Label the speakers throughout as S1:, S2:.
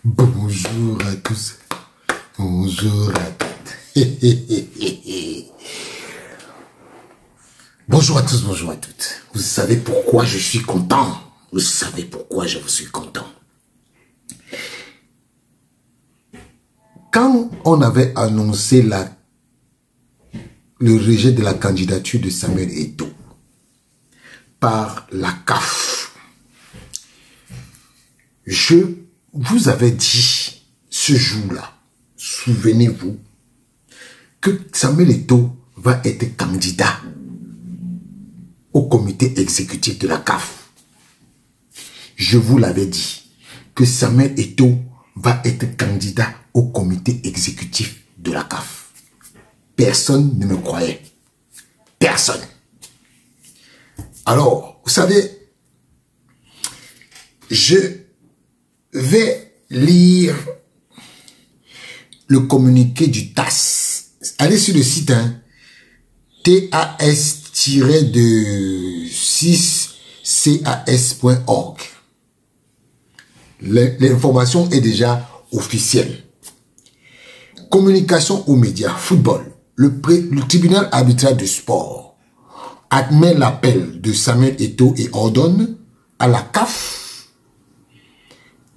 S1: Bonjour à tous. Bonjour à toutes. Bonjour à tous, bonjour à toutes. Vous savez pourquoi je suis content? Vous savez pourquoi je suis content? Quand on avait annoncé le rejet de la candidature de Samuel Eto'o par la CAF, je vous avais dit ce jour-là, souvenez-vous, que Samuel Eto'o va être candidat au comité exécutif de la CAF. Je vous l'avais dit que Samuel Eto'o va être candidat au comité exécutif de la CAF. Personne ne me croyait. Personne. Alors, vous savez, je vais lire le communiqué du TAS. Allez sur le site, hein, tas-6cas.org. L'information est déjà officielle. Communication aux médias, football. Le tribunal arbitral de sport admet l'appel de Samuel Eto'o et ordonne à la CAF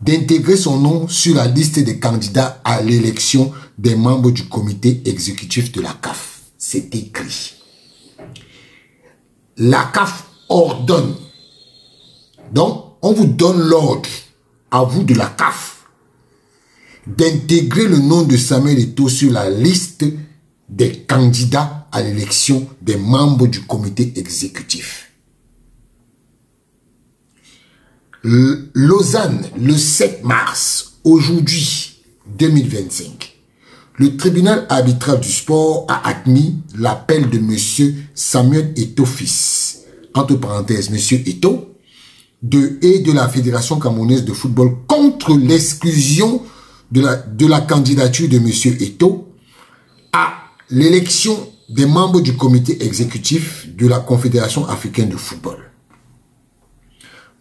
S1: d'intégrer son nom sur la liste des candidats à l'élection des membres du comité exécutif de la CAF. C'est écrit. La CAF ordonne. Donc, on vous donne l'ordre, à vous de la CAF, d'intégrer le nom de Samuel Eto'o sur la liste des candidats à l'élection des membres du comité exécutif. Lausanne, le 7 mars, aujourd'hui, 2025, le tribunal arbitral du sport a admis l'appel de M. Samuel Eto'o fils, entre parenthèses, M. Eto'o, et de la Fédération camerounaise de football contre l'exclusion de la candidature de M. Eto'o à l'élection des membres du comité exécutif de la Confédération africaine de football.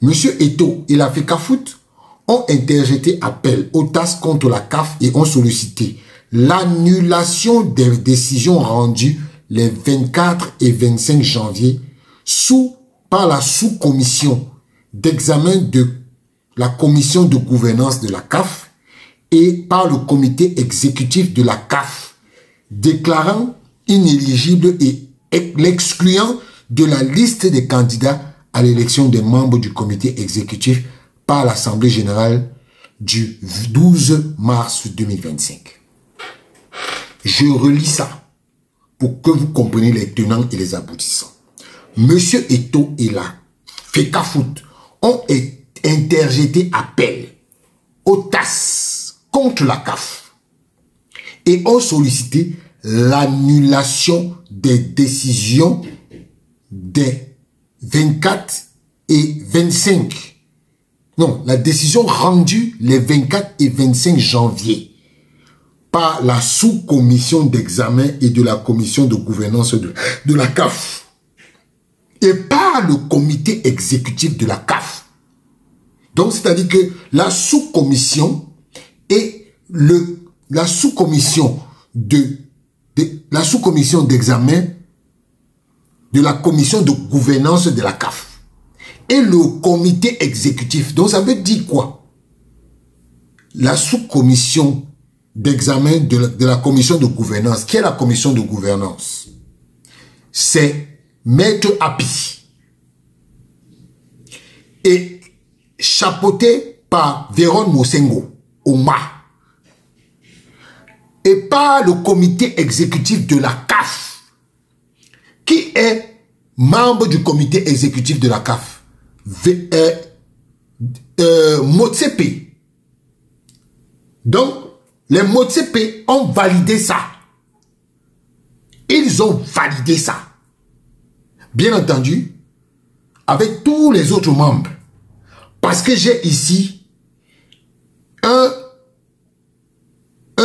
S1: M. Eto'o et la FECAFOOT ont interjeté appel au TAS contre la CAF et ont sollicité l'annulation des décisions rendues les 24 et 25 janvier par la sous-commission d'examen de la commission de gouvernance de la CAF et par le comité exécutif de la CAF, déclarant inéligible et l'excluant de la liste des candidats à l'élection des membres du comité exécutif par l'Assemblée générale du 12 mars 2025. Je relis ça pour que vous compreniez les tenants et les aboutissants. Monsieur Eto'o et la FECAFOOT ont interjeté appel au TAS contre la CAF et ont sollicité l'annulation des décisions des 24 et 25. Non, la décision rendue les 24 et 25 janvier par la sous-commission d'examen et de la commission de gouvernance de la CAF et par le comité exécutif de la CAF. Donc, c'est-à-dire que la sous-commission et la sous-commission d'examen de la commission de gouvernance de la CAF et le comité exécutif. Donc, ça veut dire quoi? La sous-commission d'examen de la commission de gouvernance. Qui est la commission de gouvernance? C'est Maître Api. Et chapeauté par Véron Mosengo, Oma. Et par le comité exécutif de la CAF. Qui est membre du comité exécutif de la CAF? Motsepe. Donc, les Motsepe ont validé ça. Ils ont validé ça. Bien entendu, avec tous les autres membres. Parce que j'ai ici un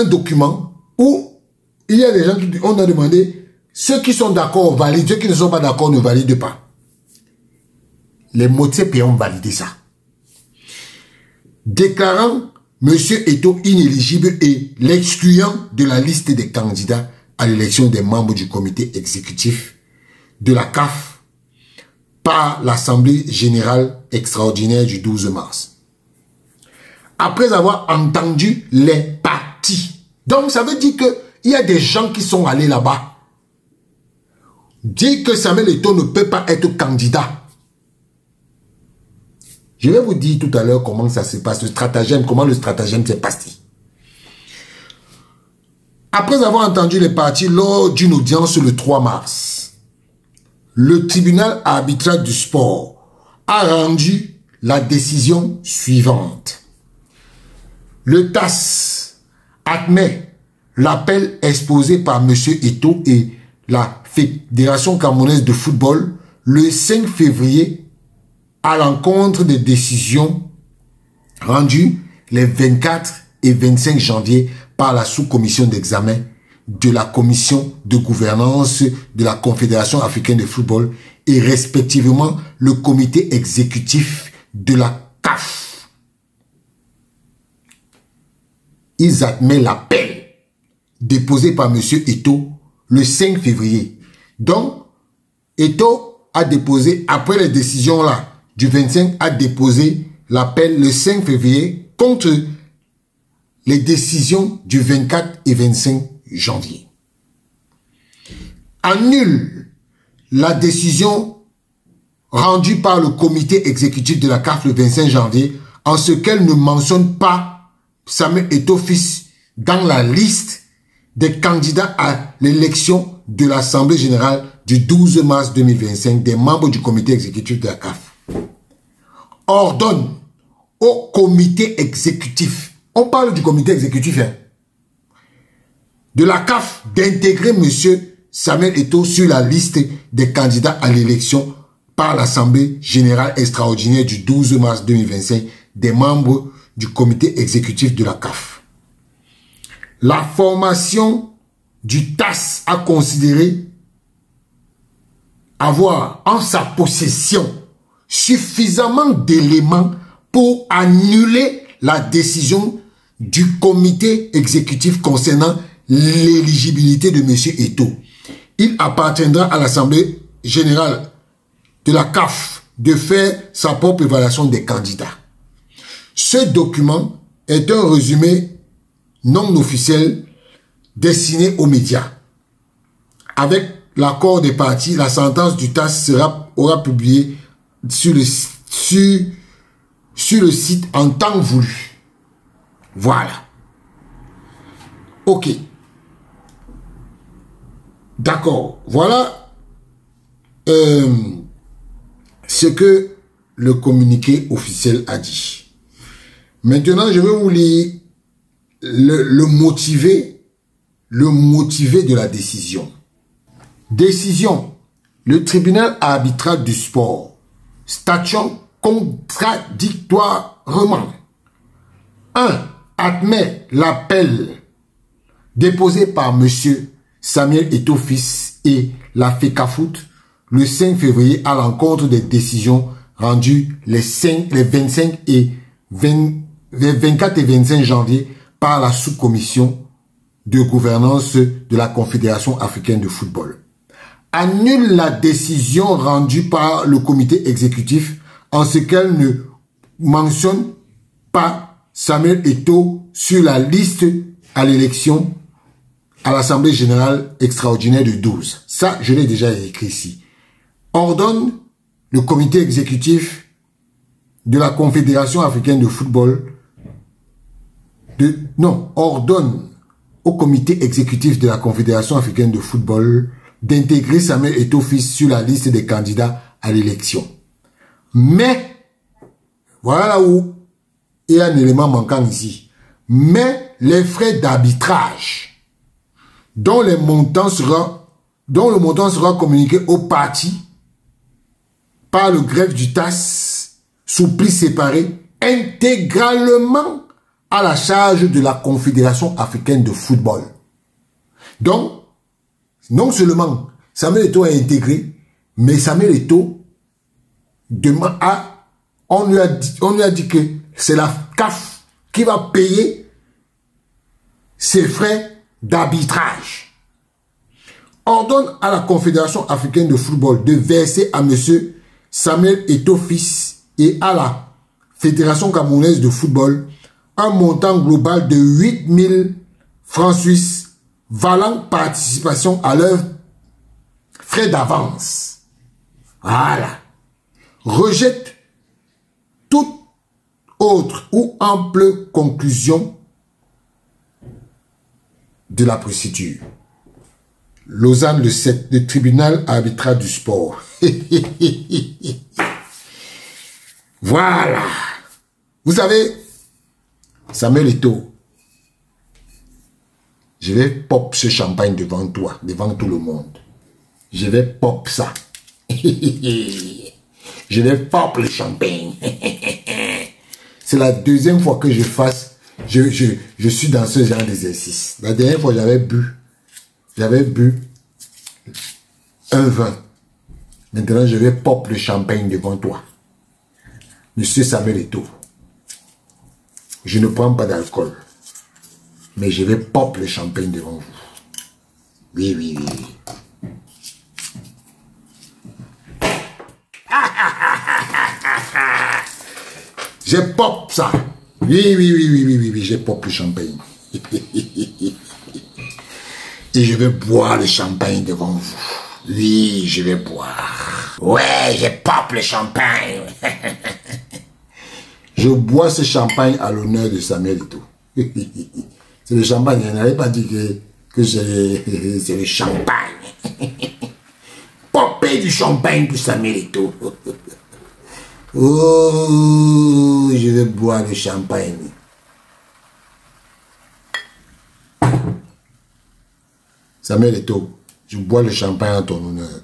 S1: document où il y a des gens qui on a demandé ceux qui sont d'accord valident, ceux qui ne sont pas d'accord ne valident pas. les Motsepe ont validé ça. Déclarant M. Eto'o inéligible et l'excluant de la liste des candidats à l'élection des membres du comité exécutif de la CAF par l'Assemblée générale extraordinaire du 12 mars. Après avoir entendu les partis. Donc ça veut dire qu'il y a des gens qui sont allés là-bas. Dire que Samuel Eto'o ne peut pas être candidat. Je vais vous dire tout à l'heure comment ça se passe, le stratagème, comment le stratagème s'est passé. Après avoir entendu les partis lors d'une audience le 3 mars, le tribunal arbitral du sport a rendu la décision suivante. Le TAS admet l'appel exposé par M. Eto'o et la Fédération camerounaise de football le 5 février à l'encontre des décisions rendues les 24 et 25 janvier par la sous-commission d'examen de la commission de gouvernance de la Confédération africaine de football et respectivement le comité exécutif de la CAF. Ils admettent l'appel déposé par M. Eto'o le 5 février. Donc, Eto'o a déposé, après les décisions là, du 25, a déposé l'appel le 5 février contre les décisions du 24 et 25 janvier. Annule la décision rendue par le comité exécutif de la CAF le 25 janvier en ce qu'elle ne mentionne pas Samuel Eto'o fils dans la liste des candidats à l'élection de l'Assemblée générale du 12 mars 2025 des membres du comité exécutif de la CAF. Ordonne au comité exécutif, on parle du comité exécutif, hein, de la CAF d'intégrer M. Samuel Eto'o sur la liste des candidats à l'élection par l'Assemblée générale extraordinaire du 12 mars 2025 des membres du comité exécutif de la CAF. La formation du TAS a considéré avoir en sa possession suffisamment d'éléments pour annuler la décision du comité exécutif concernant l'éligibilité de M. Eto'o. Il appartiendra à l'Assemblée générale de la CAF de faire sa propre évaluation des candidats. Ce document est un résumé non officiel destiné aux médias. Avec l'accord des parties, la sentence du TAS aura publié sur le site en temps voulu. Voilà. Ok. D'accord. Voilà ce que le communiqué officiel a dit. Maintenant, je vais vous lire le motivé de la décision. Décision. Le tribunal arbitral du sport statuant contradictoirement. 1. Admet l'appel déposé par M. Samuel Eto'o fils et la FECAFOOT le 5 février à l'encontre des décisions rendues les 24 et 25 janvier par la sous-commission de gouvernance de la Confédération africaine de football. Annule la décision rendue par le comité exécutif en ce qu'elle ne mentionne pas Samuel Eto'o sur la liste à l'élection à l'Assemblée générale extraordinaire du 12. Ça, je l'ai déjà écrit ici. Ordonne le comité exécutif de la Confédération africaine de football ordonne au comité exécutif de la Confédération africaine de football d'intégrer Samuel Eto'o fils sur la liste des candidats à l'élection. Mais, voilà là où il y a un élément manquant ici. Mais les frais d'arbitrage dont le montant sera communiqué aux parties par le greffe du TAS sous pli séparé intégralement à la charge de la Confédération africaine de football. Donc, non seulement Samuel Eto'o est intégré, mais Samuel Eto'o on lui a dit que c'est la CAF qui va payer ses frais d'arbitrage. Ordonne à la Confédération africaine de football de verser à M. Samuel Eto'o fils et à la Fédération camerounaise de football un montant global de 8 000 francs suisses valant participation à leurs frais d'avance. Voilà. Rejette toute autre ou ample conclusion de la procédure. Lausanne le 7, le tribunal arbitral du sport. Voilà. Vous savez, Samuel Eto'o, je vais pop ce champagne devant toi, devant tout le monde. Je vais pop ça. Je vais pop le champagne. C'est la deuxième fois que je fasse, je suis dans ce genre d'exercice. La dernière fois, j'avais bu un vin. Maintenant, je vais pop le champagne devant toi. Monsieur Samuel Eto'o, je ne prends pas d'alcool, mais je vais pop le champagne devant vous. Oui, oui, oui. Je pop ça. Oui, oui, oui, oui, oui, oui, oui, je pop le champagne. Et je vais boire le champagne devant vous. Oui, je vais boire. Ouais, je pop le champagne. Je bois ce champagne à l'honneur de Samuel Eto'o. C'est le champagne, il n'avait pas dit que c'est le champagne. Popper du champagne pour Samuel Eto'o. Oh, je vais boire le champagne. Samuel Eto'o, je bois le champagne en ton honneur.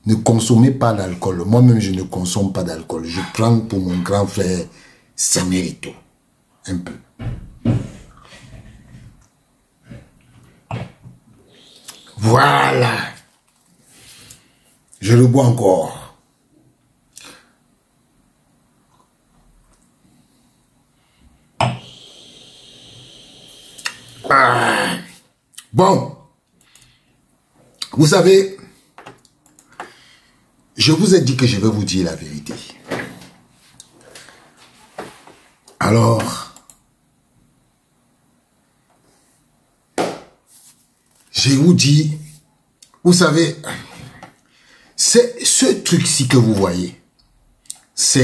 S1: Ne consommez pas d'alcool. Moi-même, je ne consomme pas d'alcool. Je prends pour mon grand frère Samuel Eto'o. Un peu. Voilà. Je le bois encore. Ah. Bon. Vous savez, je vous ai dit que je vais vous dire la vérité. Alors, je vous dis, vous savez, c'est ce truc-ci que vous voyez. Ça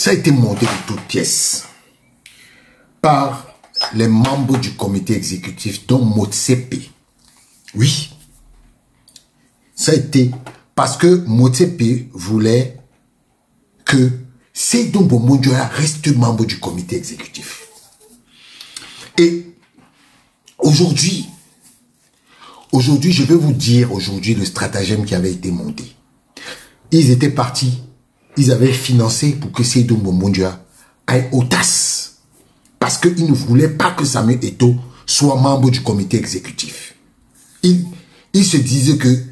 S1: a été monté de toutes pièces par les membres du comité exécutif, dont Motsepe. Oui. Ça a été parce que Motsepe voulait que Seydou Mbomondioya reste membre du comité exécutif. Et aujourd'hui, je vais vous dire le stratagème qui avait été monté. Ils étaient partis, ils avaient financé pour que Seydou Mbomondioya aille au TAS. Parce qu'ils ne voulaient pas que Samuel Eto'o soit membre du comité exécutif. Ils se disaient que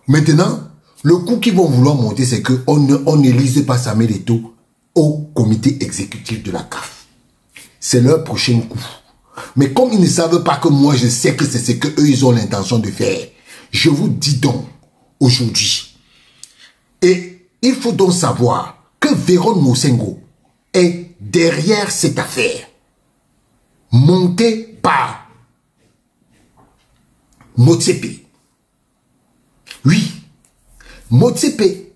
S1: maintenant, le coup qu'ils vont vouloir monter, c'est qu'on n'élise pas Samuel Eto'o au comité exécutif de la CAF. C'est leur prochain coup. Mais comme ils ne savent pas que moi, je sais que c'est ce qu'eux, ils ont l'intention de faire, je vous dis donc, aujourd'hui, et il faut donc savoir que Véron Mosengo est derrière cette affaire, montée par Motsepe. Oui, Motsepe,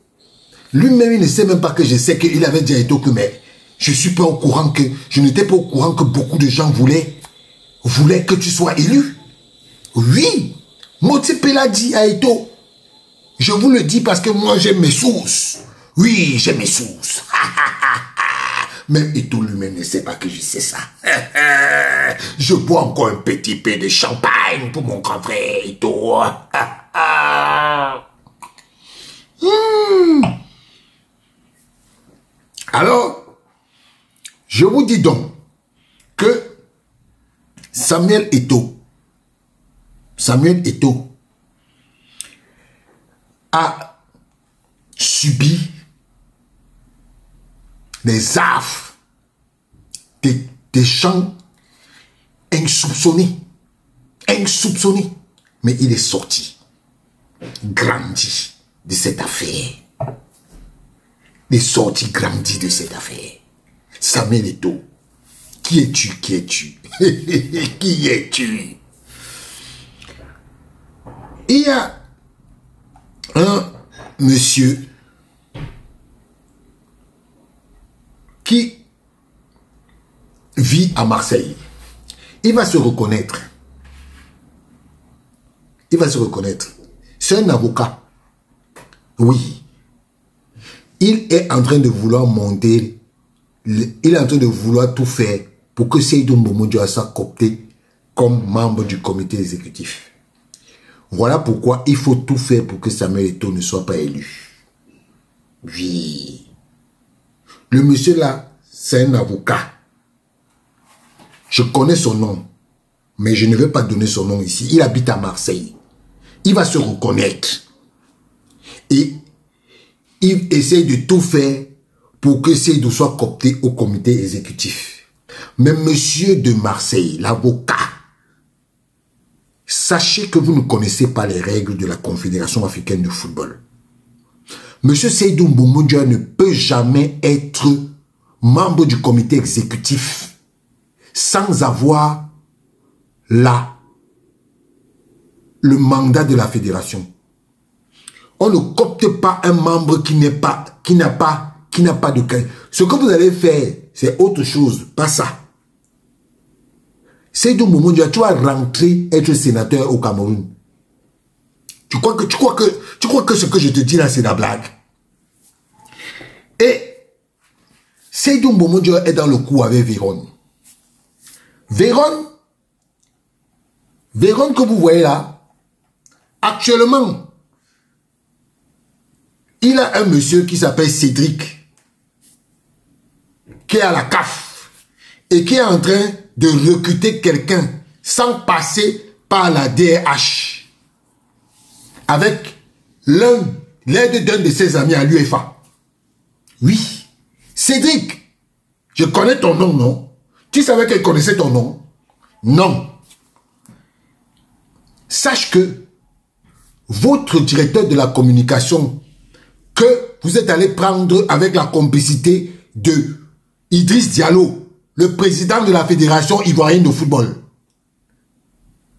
S1: lui-même, il ne sait même pas que je sais qu'il avait dit à Eto'o que, mais je suis pas au courant que, je n'étais pas au courant que beaucoup de gens voulaient que tu sois élu. Oui, Motsepe l'a dit à Eto'o. Je vous le dis parce que moi, j'ai mes sources. Oui, j'ai mes sources. Même Eto'o lui-même ne sait pas que je sais ça. Je bois encore un petit peu de champagne pour mon grand frère Eto'o. Alors, je vous dis donc que Samuel Eto'o a subi des affres, des gens insoupçonnés. Mais il est sorti, grandi de cette affaire. Il est sorti, grandi de cette affaire. Samuel Eto'o, qui es-tu? Qui es-tu? Il y a un monsieur qui vit à Marseille. Il va se reconnaître. C'est un avocat. Oui. Il est en train de vouloir monter, il est en train de vouloir tout faire pour que Seydou Mbomo Diawara soit coopté comme membre du comité exécutif. Voilà pourquoi il faut tout faire pour que Samuel Eto'o ne soit pas élu. Oui. Le monsieur là, c'est un avocat. Je connais son nom, mais je ne vais pas donner son nom ici. Il habite à Marseille. Il va se reconnaître. Et il essaie de tout faire pour que Seydou soit coopté au comité exécutif. Mais monsieur de Marseille, l'avocat, sachez que vous ne connaissez pas les règles de la Confédération africaine de football. Monsieur Seydou Mbomo Diawara ne peut jamais être membre du comité exécutif sans avoir le mandat de la fédération. On ne coopte pas un membre qui n'a pas de... Ce que vous allez faire, c'est autre chose, pas ça. Seydou Mbomo Diawara, tu vas rentrer être sénateur au Cameroun. Tu crois que ce que je te dis là, c'est la blague? Et Seydou Mbomo Diawara est dans le coup avec Véron. Véron que vous voyez là, actuellement, il a un monsieur qui s'appelle Cédric, qui est à la CAF et qui est en train de recruter quelqu'un sans passer par la DRH avec l'aide d'un de ses amis à l'UEFA. Oui, Cédric, je connais ton nom, non? Tu savais qu'elle connaissait ton nom? Non. Sache que votre directeur de la communication que vous êtes allé prendre avec la complicité de Idriss Diallo, le président de la Fédération ivoirienne de football.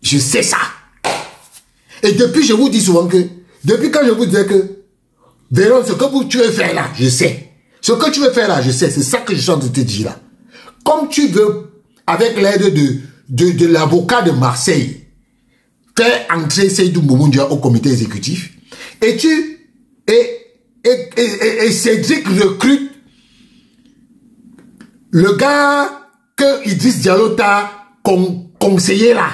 S1: Je sais ça. Et depuis, je vous dis souvent que, depuis quand je vous disais que, Véron, ce que tu veux faire là, je sais. Ce que tu veux faire là, je sais. C'est ça que je suis en train de te dire là. Comme tu veux, avec l'aide de l'avocat de Marseille, faire entrer Seydou Mbomo Diawara au comité exécutif, et Cédric recrute le gars que Idriss Diallo t'a conseillé là,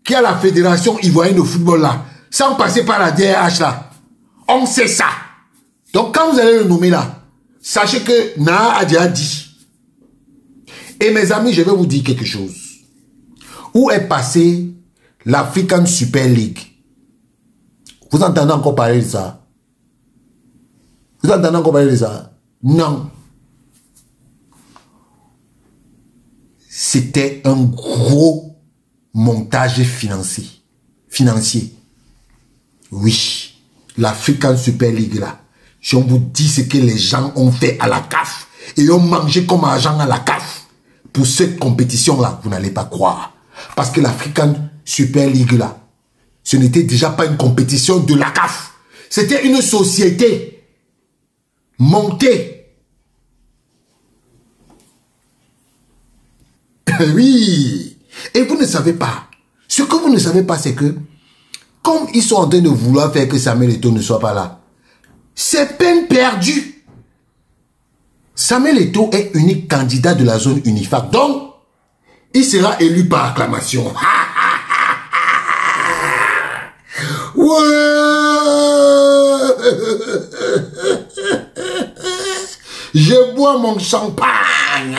S1: qui a la fédération ivoirienne de football là, sans passer par la DRH là. On sait ça. Donc quand vous allez le nommer là, sachez que Naa a déjà dit. Et mes amis, je vais vous dire quelque chose. Où est passée l'African Super League? Vous entendez encore parler de ça? Vous entendez encore parler de ça? Non. C'était un gros montage financier. Oui. L'African Super League là. Je vous dis ce que les gens ont fait à la CAF. Et ont mangé comme argent à la CAF. Pour cette compétition-là, vous n'allez pas croire. Parce que l'African Super League, là, ce n'était déjà pas une compétition de la CAF. C'était une société montée. Oui. Et vous ne savez pas. Ce que vous ne savez pas, c'est que, comme ils sont en train de vouloir faire que Samuel Eto'o ne soit pas là, c'est peine perdue. Samuel Eto'o est unique candidat de la zone UNIFAC. Donc, il sera élu par acclamation. Ouais. Je bois mon champagne.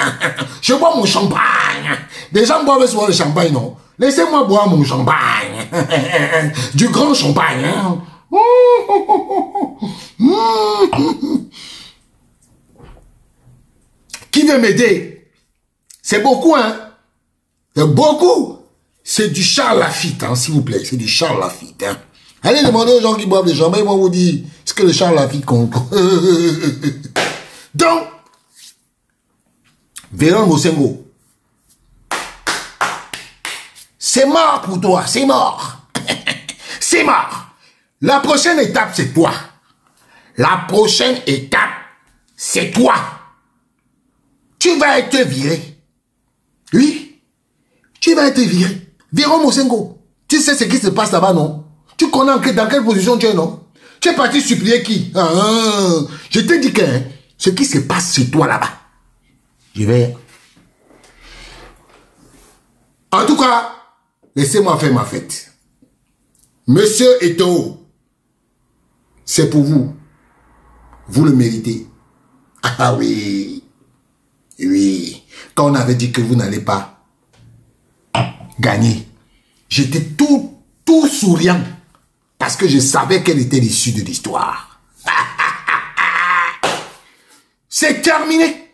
S1: Je bois mon champagne. Des gens boivent souvent le champagne, non? Laissez-moi boire mon champagne. Du grand champagne. Hein? Qui veut m'aider? C'est beaucoup, hein? C'est beaucoup. C'est du Charles Laffitte, hein, s'il vous plaît. C'est du Charles Laffitte, hein. Allez demander aux gens qui boivent des jambes, ils vont vous dire ce que le Charles Laffitte compte. Donc, Véron Mosengo, c'est mort pour toi, c'est mort. C'est mort. La prochaine étape, c'est toi. La prochaine étape, c'est toi. Tu vas être viré. Oui, tu vas être viré. Véron Mosengo, tu sais ce qui se passe là-bas, non? Tu connais dans quelle position tu es, non? Tu es parti supplier qui? Je te dis que hein, ce qui se passe chez toi là-bas, je vais... En tout cas, laissez-moi faire ma fête. Monsieur Eto'o, c'est pour vous. Vous le méritez. Ah oui. Oui. Quand on avait dit que vous n'allez pas gagner, j'étais tout souriant. Parce que je savais quelle était l'issue de l'histoire. C'est terminé.